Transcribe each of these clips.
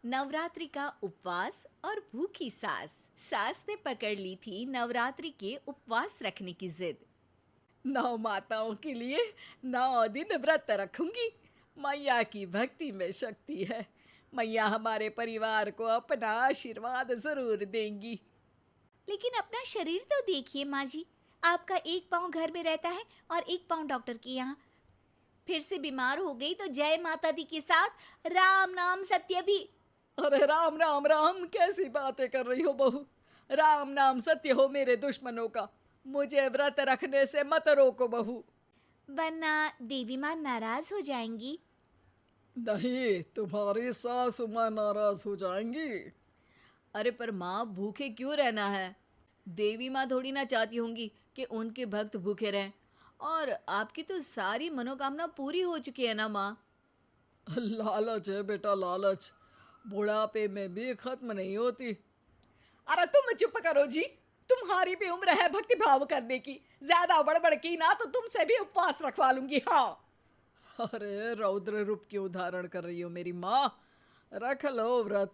नवरात्रि का उपवास और भूखी सास। सास ने पकड़ ली थी नवरात्रि के उपवास रखने की जिद। 9 माताओं के लिए 9 दिन व्रत रखूंगी। मैया की भक्ति में शक्ति है। मैया हमारे परिवार को अपना आशीर्वाद जरूर देंगी। लेकिन अपना शरीर तो देखिए माँ जी, आपका एक पाँव घर में रहता है और एक पाँव डॉक्टर के यहाँ। फिर से बीमार हो गई तो जय माता दी के साथ राम नाम सत्य भी। अरे राम राम राम, कैसी बातें कर रही हो बहू। राम नाम सत्य हो मेरे दुश्मनों का। मुझे व्रत रखने से मत रोको बहू। वरना देवी माँ नाराज हो जाएंगी। नहीं, तुम्हारी सासू माँ नाराज हो जाएंगी। अरे पर माँ, भूखे क्यों रहना है? देवी माँ थोड़ी ना चाहती होंगी कि उनके भक्त भूखे रहें। और आपकी तो सारी मनोकामना पूरी हो चुकी है ना माँ। लालच है बेटा, लालच बुढ़ापे में भी खत्म नहीं होती। अरे तुम चुप करो जी। तुम्हारी भी उम्र है भक्ति भाव करने की। ज्यादा बड़बड़ की ना तो तुमसे भी उपवास रखवा लूंगी। हाँ। अरे रौद्र रूप क्यों धारण कर रही हो मेरी माँ। रख लो व्रत।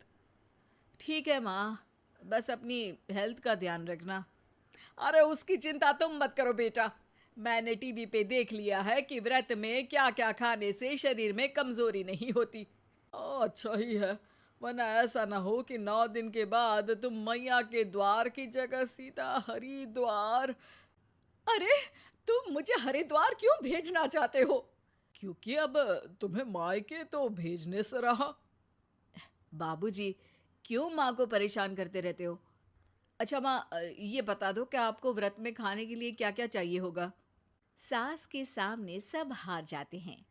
ठीक है माँ, बस अपनी हेल्थ का ध्यान रखना। अरे उसकी चिंता तुम मत करो बेटा। मैंने टीवी पे देख लिया है कि व्रत में क्या क्या खाने से शरीर में कमजोरी नहीं होती। अच्छा ही है, वरना ऐसा ना हो कि 9 दिन के बाद तुम मैया के द्वार की जगह सीधा हरिद्वार। अरे तुम मुझे हरिद्वार क्यों भेजना चाहते हो? क्योंकि अब तुम्हें मायके तो भेजने से रहा। बाबूजी, क्यों माँ को परेशान करते रहते हो? अच्छा माँ, ये बता दो कि आपको व्रत में खाने के लिए क्या क्या चाहिए होगा। सास के सामने सब हार जाते हैं।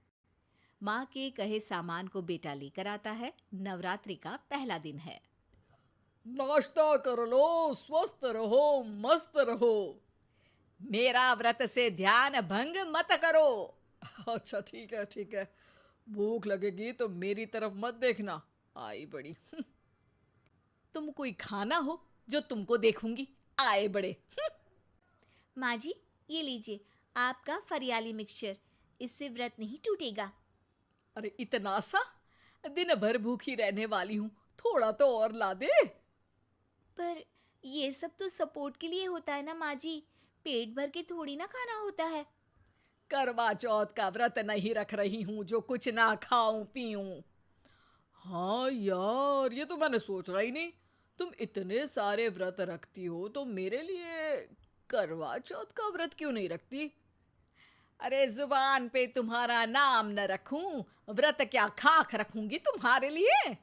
माँ के कहे सामान को बेटा लेकर आता है। नवरात्रि का पहला दिन है। नाश्ता कर लो, स्वस्थ रहो, मस्त रहो। मेरा व्रत से ध्यान भंग मत करो। अच्छा ठीक है ठीक है। भूख लगेगी तो मेरी तरफ मत देखना। आई बड़ी। तुम कोई खाना हो जो तुमको देखूंगी। आए बड़े। माँ जी, ये लीजिए आपका फरियाली मिक्सचर। इससे व्रत नहीं टूटेगा। अरे इतना सा? दिन भर भूखी रहने वाली हूँ, थोड़ा तो और ला दे। पर ये सब तो सपोर्ट के लिए होता है ना माँ जी, पेट भर के थोड़ी ना खाना होता है। करवा चौथ का व्रत नहीं रख रही हूँ जो कुछ ना खाऊं पीऊं। हाँ यार, ये तो मैंने सोचा ही नहीं। तुम इतने सारे व्रत रखती हो तो मेरे लिए करवा चौथ का व्रत क्यों नहीं रखती? अरे जुबान पे तुम्हारा नाम न रखूं, व्रत क्या खाक रखूंगी तुम्हारे लिए।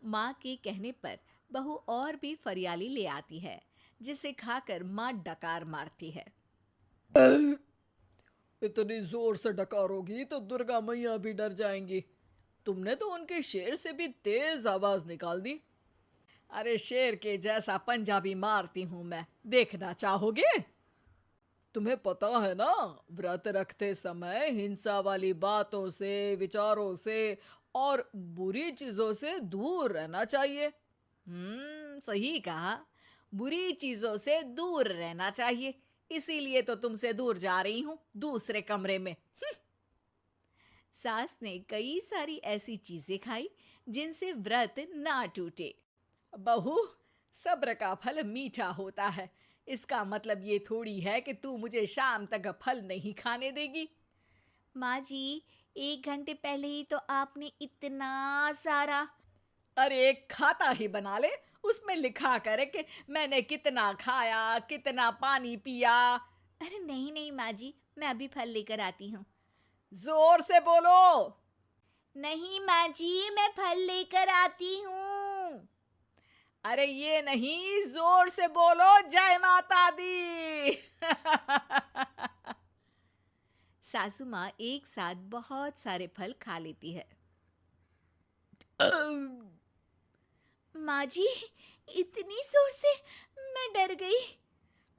माँ के कहने पर बहू और भी फरियाली ले आती है, जिसे खाकर माँ डकार मारती है। इतनी जोर से डकारोगी तो दुर्गा मैया भी डर जाएंगी। तुमने तो उनके शेर से भी तेज आवाज निकाल दी। अरे शेर के जैसा पंजाबी मारती हूं मैं, देखना चाहोगे? तुम्हें पता है ना, व्रत रखते समय हिंसा वाली बातों से, विचारों से और बुरी चीजों से दूर रहना चाहिए। सही कहा। बुरी चीजों से दूर रहना चाहिए। इसीलिए तो तुमसे दूर जा रही हूँ, दूसरे कमरे में। सास ने कई सारी ऐसी चीजें खाई जिनसे व्रत ना टूटे। बहू, सब्र का फल मीठा होता है। इसका मतलब ये थोड़ी है कि तू मुझे शाम तक फल नहीं खाने देगी। माँ जी, 1 घंटे पहले ही तो आपने इतना सारा। अरे एक खाता ही बना ले, उसमें लिखा करे कि मैंने कितना खाया, कितना पानी पिया। अरे नहीं नहीं माँ जी, मैं अभी फल लेकर आती हूँ। जोर से बोलो। नहीं माँ जी, मैं फल लेकर आती हूँ। अरे ये नहीं, जोर से बोलो, जय माता दी। सासू माँ एक साथ बहुत सारे फल खा लेती है। माँ जी, इतनी जोर से मैं डर गई।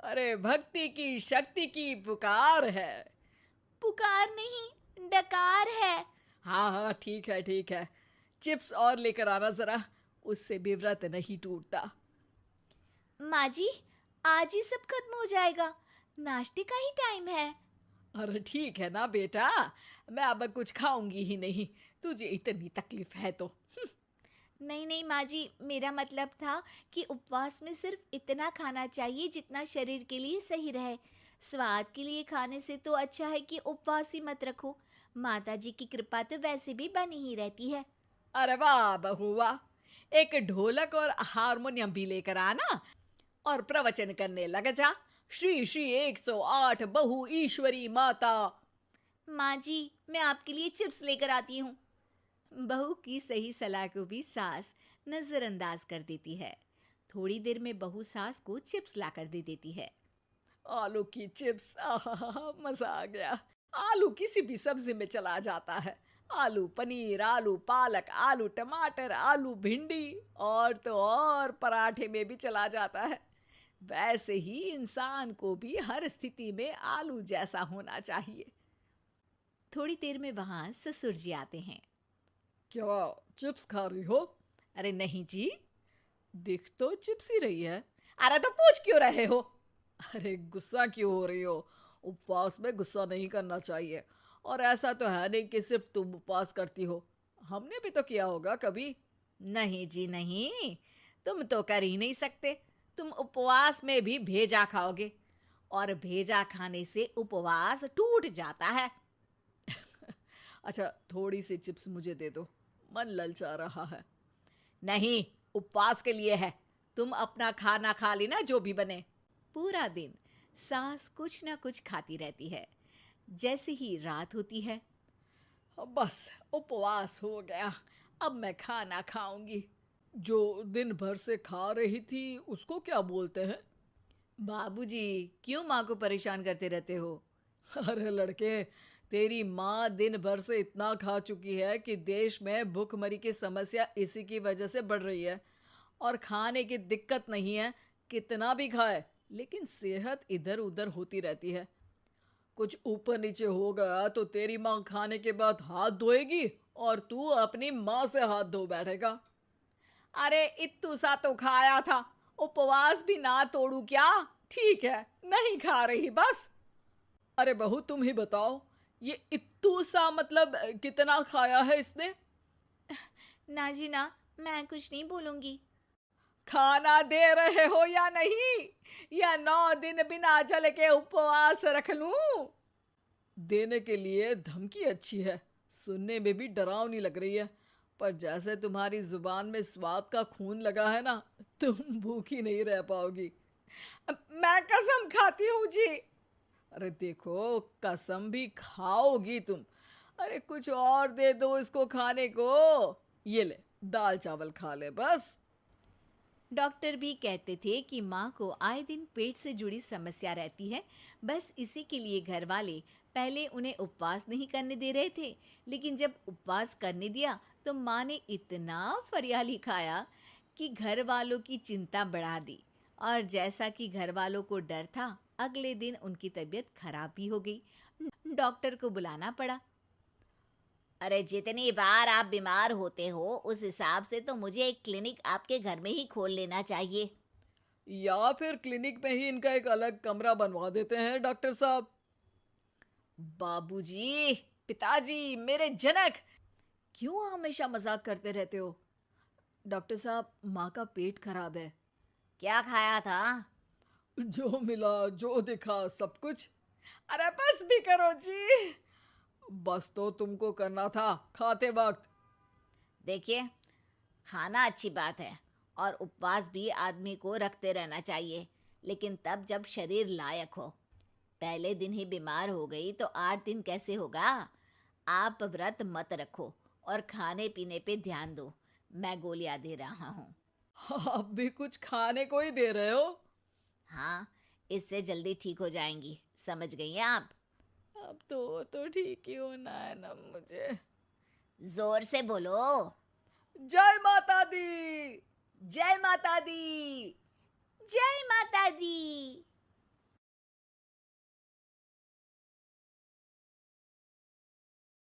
अरे भक्ति की शक्ति की पुकार है। पुकार नहीं, डकार है। हाँ हाँ ठीक है ठीक है। चिप्स और लेकर आना जरा, उससे भी व्रत नहीं टूटता। माँ जी, आज ही सब खत्म हो जाएगा, नाश्ते का ही टाइम है। अरे ठीक है ना बेटा, मैं अब कुछ खाऊंगी ही नहीं, तुझे इतनी तकलीफ है तो। नहीं नहीं माँ जी, मेरा मतलब था कि उपवास में सिर्फ इतना खाना चाहिए जितना शरीर के लिए सही रहे। स्वाद के लिए खाने से तो अच्छा है कि उपवास ही मत रखो। माता जी की कृपा तो वैसे भी बनी ही रहती है। अरे वाह बहू वाह! एक ढोलक और हारमोनियम भी लेकर आना और प्रवचन करने लग जा। श्री श्री 108 बहु ईश्वरी माता। माँ जी, मैं आपके लिए चिप्स लेकर आती हूँ। बहू की सही सलाह को भी सास नजरअंदाज कर देती है। थोड़ी देर में बहू सास को चिप्स लाकर दे देती है। आलू की चिप्स, आहा मजा आ गया। आलू किसी भी सब्जी में चला जाता है। आलू पनीर, आलू पालक, आलू टमाटर, आलू भिंडी और तो और पराठे में भी चला जाता है। वैसे ही इंसान को भी हर स्थिति में आलू जैसा होना चाहिए। थोड़ी देर में वहां ससुर जी आते हैं। क्या चिप्स खा रही हो? अरे नहीं जी, दिख तो चिप्स ही रही है। अरे तो पूछ क्यों रहे हो? अरे गुस्सा क्यों हो रही हो? उपवास में गुस्सा नहीं करना चाहिए। और ऐसा तो है नहीं कि सिर्फ तुम उपवास करती हो, हमने भी तो किया होगा कभी। नहीं जी नहीं, तुम तो कर ही नहीं सकते। तुम उपवास में भी भेजा खाओगे और भेजा खाने से उपवास टूट जाता है। अच्छा थोड़ी सी चिप्स मुझे दे दो, मन ललचा रहा है। नहीं, उपवास के लिए है। तुम अपना खाना खा लेना जो भी बने। पूरा दिन सास कुछ ना कुछ खाती रहती है। जैसे ही रात होती है, अब बस उपवास हो गया, अब मैं खाना खाऊंगी। जो दिन भर से खा रही थी उसको क्या बोलते हैं? बाबूजी क्यों माँ को परेशान करते रहते हो? अरे लड़के, तेरी माँ दिन भर से इतना खा चुकी है कि देश में भूखमरी की समस्या इसी की वजह से बढ़ रही है। और खाने की दिक्कत नहीं है, कितना भी खाए लेकिन सेहत इधर उधर होती रहती है। कुछ ऊपर नीचे हो गया तो तेरी माँ खाने के बाद हाथ धोएगी और तू अपनी माँ से हाथ धो बैठेगा। अरे इत्तू सा तो खाया था, उपवास भी ना तोड़ू क्या? ठीक है, नहीं खा रही बस। अरे बहू तुम ही बताओ, ये इत्तू सा मतलब कितना खाया है इसने? ना जी ना, मैं कुछ नहीं बोलूंगी। खाना दे रहे हो या नहीं, या 9 दिन बिना जल के उपवास रख लूं? देने के लिए धमकी अच्छी है, सुनने में भी डरावनी लग रही है। पर जैसे तुम्हारी जुबान में स्वाद का खून लगा है ना, तुम भूखी नहीं रह पाओगी। मैं कसम खाती हूँ जी। अरे देखो, कसम भी खाओगी तुम। अरे कुछ और दे दो इसको खाने को। ये ले, दाल चावल खा ले बस। डॉक्टर भी कहते थे कि माँ को आए दिन पेट से जुड़ी समस्या रहती है। बस इसी के लिए घर वाले पहले उन्हें उपवास नहीं करने दे रहे थे, लेकिन जब उपवास करने दिया तो माँ ने इतना फरियाली खाया कि घर वालों की चिंता बढ़ा दी। और जैसा कि घर वालों को डर था, अगले दिन उनकी तबीयत खराब भी हो गई। डॉक्टर को बुलाना पड़ा। अरे जितनी बार आप बीमार होते हो उस हिसाब से तो मुझे एक क्लिनिक आपके घर में ही खोल लेना चाहिए। या फिर क्लिनिक में ही इनका एक अलग कमरा बनवा देते हैं डॉक्टर साहब। बाबूजी, पिताजी, मेरे जनक, क्यों हमेशा मजाक करते रहते हो? डॉक्टर साहब, माँ का पेट खराब है। क्या खाया था? जो मिला जो दिखा सब कुछ। अरे बस भी करो जी। बस तो तुमको करना था खाते वक्त। देखिए, खाना अच्छी बात है और उपवास भी आदमी को रखते रहना चाहिए, लेकिन तब जब शरीर लायक हो। पहले दिन ही बीमार हो गई तो 8 दिन कैसे होगा? आप व्रत मत रखो और खाने पीने पे ध्यान दो। मैं गोलियां दे रहा हूँ। आप भी कुछ खाने को ही दे रहे हो? हाँ, इससे जल्दी ठीक हो जाएंगी, समझ गई हैं आप? अब तो ठीक ही होना है ना मुझे। जोर से बोलो। जय माता दी। जय माता दी। जय माता दी।